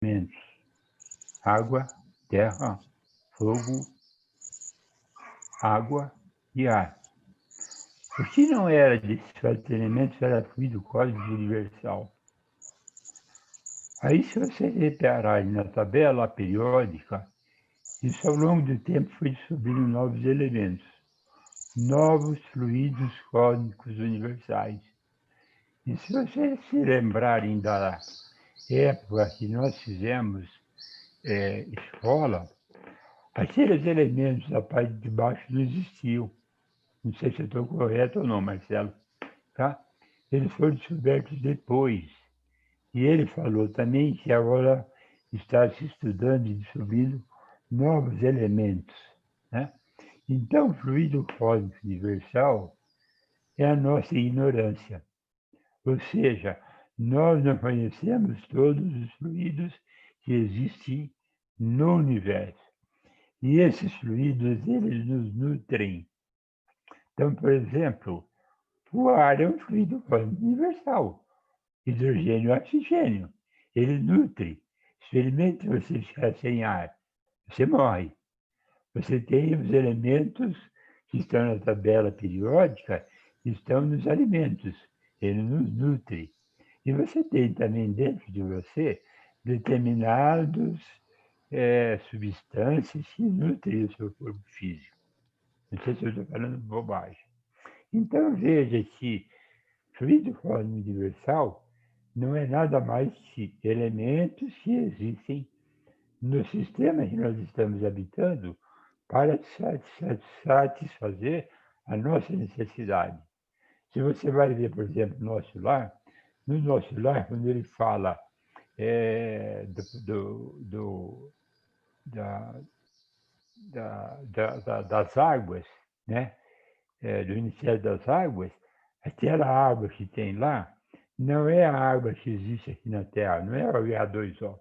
elementos: água, terra, fogo, água e ar. O que não era desses quatro elementos era fluido cósmico universal. Aí, se você reparar na tabela periódica, isso ao longo do tempo foi descobrindo novos elementos, novos fluidos cósmicos universais. E se vocês se lembrarem da época que nós fizemos escola, aqueles elementos da parte de baixo não existiam. Não sei se eu estou correto ou não, Marcelo. Tá? Eles foram descobertos depois. E ele falou também que agora está se estudando e descobrindo novos elementos. Né? Então, o fluido cósmico universal é a nossa ignorância. Ou seja, nós não conhecemos todos os fluidos que existem no universo. E esses fluidos, eles nos nutrem. Então, por exemplo, o ar é um fluido cósmico universal. Hidrogênio e oxigênio. Ele nutre. Experimente você ficar sem ar. Você morre. Você tem os elementos que estão na tabela periódica, que estão nos alimentos. Ele nos nutre. E você tem também dentro de você determinados substâncias que nutrem o seu corpo físico. Não sei se eu estou falando bobagem. Então veja que fluido cósmico universal não é nada mais que elementos que existem no sistema que nós estamos habitando para satisfazer a nossa necessidade. Se você vai ver, por exemplo, no nosso lar, quando ele fala da, das águas, né? Do Ministério das Águas, aquela água que tem lá não é a água que existe aqui na Terra, não é o H2O.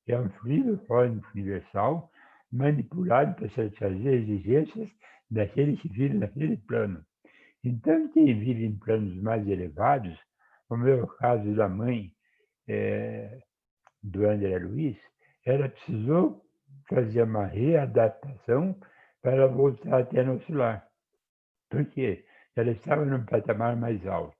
É um fluido cósmico universal manipulado para satisfazer exigências daqueles que vivem naquele plano. Então, quem vive em planos mais elevados, como é o caso da mãe do André Luiz, ela precisou fazer uma readaptação para voltar até nosso lar. Por quê? Ela estava num patamar mais alto.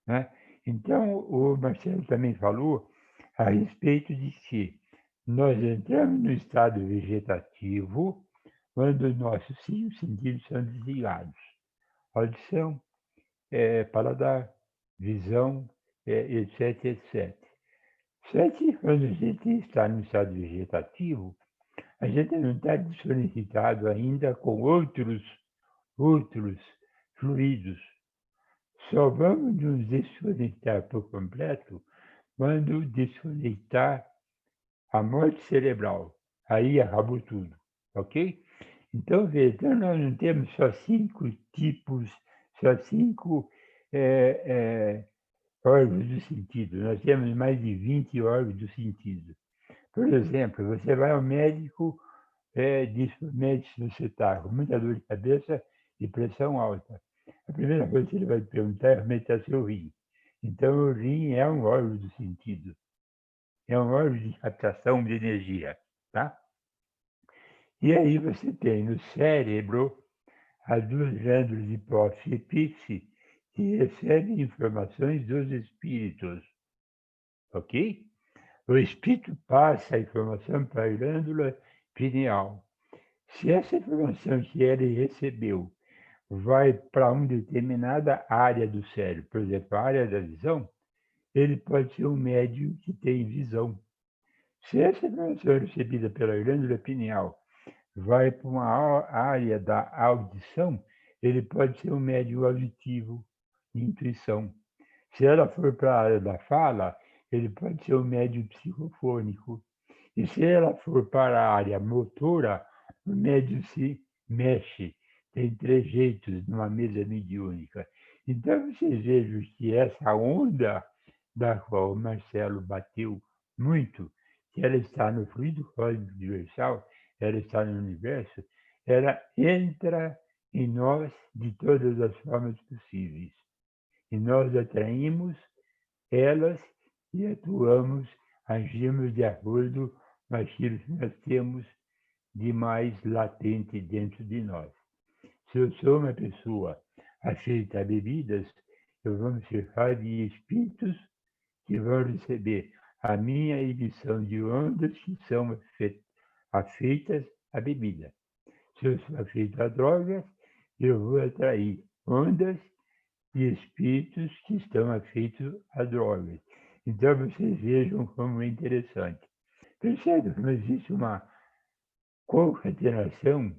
Né? Então, o Marcelo também falou a respeito de que nós entramos no estado vegetativo quando nossos cinco sentidos são desligados. Audição, paladar, visão, etc, etc. Só que quando a gente está no estado vegetativo, a gente não está desconectado ainda com outros fluidos. Só vamos nos desconectar por completo quando desconectar a morte cerebral. Aí acabou tudo, ok? Então, veja, então nós não temos só 5 tipos, só 5 órgãos do sentido. Nós temos mais de 20 órgãos do sentido. Por exemplo, você vai ao médico, diz para o médico se você está com muita dor de cabeça e pressão alta. A primeira coisa que ele vai te perguntar é como é que está seu rim. Então, o rim é um órgão do sentido. É um órgão de captação de energia, tá? E aí você tem no cérebro as duas glândulas hipófise e epífise que recebem informações dos espíritos, ok? O espírito passa a informação para a glândula pineal. Se essa informação que ele recebeu vai para uma determinada área do cérebro, por exemplo, a área da visão, ele pode ser um médium que tem visão. Se essa informação é recebida pela glândula pineal vai para uma área da audição, ele pode ser um médium auditivo, intuição. Se ela for para a área da fala, ele pode ser um médium psicofônico. E se ela for para a área motora, o médium se mexe. Tem trejeitos numa mesa mediúnica. Então, vocês vejam que essa onda da qual o Marcelo bateu muito, que ela está no fluido cósmico universal, ela está no universo, ela entra em nós de todas as formas possíveis. E nós atraímos elas e atuamos agimos de acordo com aquilo que nós temos de mais latente dentro de nós. Se eu sou uma pessoa afeita a bebidas, eu vou me cercar de espíritos que vão receber a minha emissão de ondas que são afeitas à bebida. Se eu sou afeito a drogas, eu vou atrair ondas de espíritos que estão afeitos a drogas. Então vocês vejam como é interessante. Percebe que não existe uma concatenação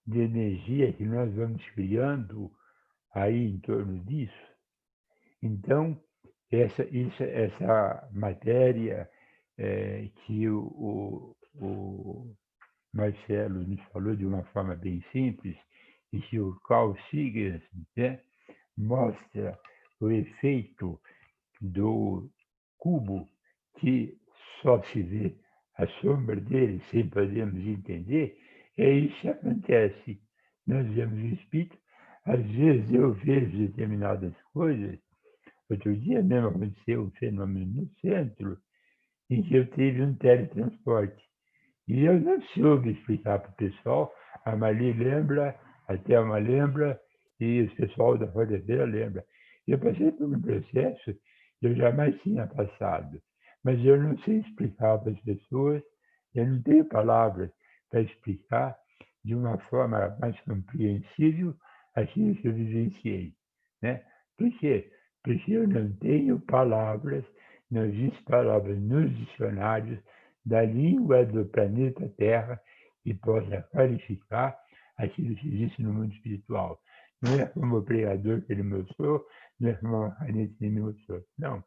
de energia que nós vamos criando aí em torno disso? Então, essa matéria que o Marcelo nos falou de uma forma bem simples, e que o Carl Sagan, né, mostra o efeito do cubo que só se vê a sombra dele sem podermos entender, é isso que acontece. Nós vemos o espírito, às vezes eu vejo determinadas coisas. Outro dia mesmo aconteceu um fenômeno no centro em que eu tive um teletransporte. E eu não soube explicar para o pessoal, a Marli lembra, a Thelma lembra, e o pessoal da Roda-Feira lembra. Eu passei por um processo que eu jamais tinha passado, mas eu não sei explicar para as pessoas, eu não tenho palavras para explicar de uma forma mais compreensível aquilo que eu vivenciei. Né? Por quê? Porque eu não tenho palavras, não existem palavras nos dicionários da língua do planeta Terra que possa qualificar aquilo que existe no mundo espiritual. Não é como o pregador que ele mostrou, não é como uma caneta que ele mostrou. Não.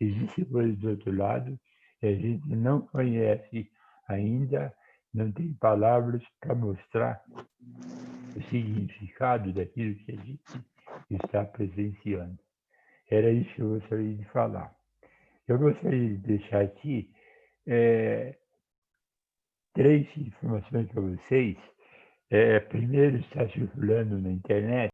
Existe coisa do outro lado que a gente não conhece ainda, não tem palavras para mostrar o significado daquilo que a gente está presenciando. Era isso que eu gostaria de falar. Eu gostaria de deixar aqui três informações para vocês. Primeiro, está circulando na internet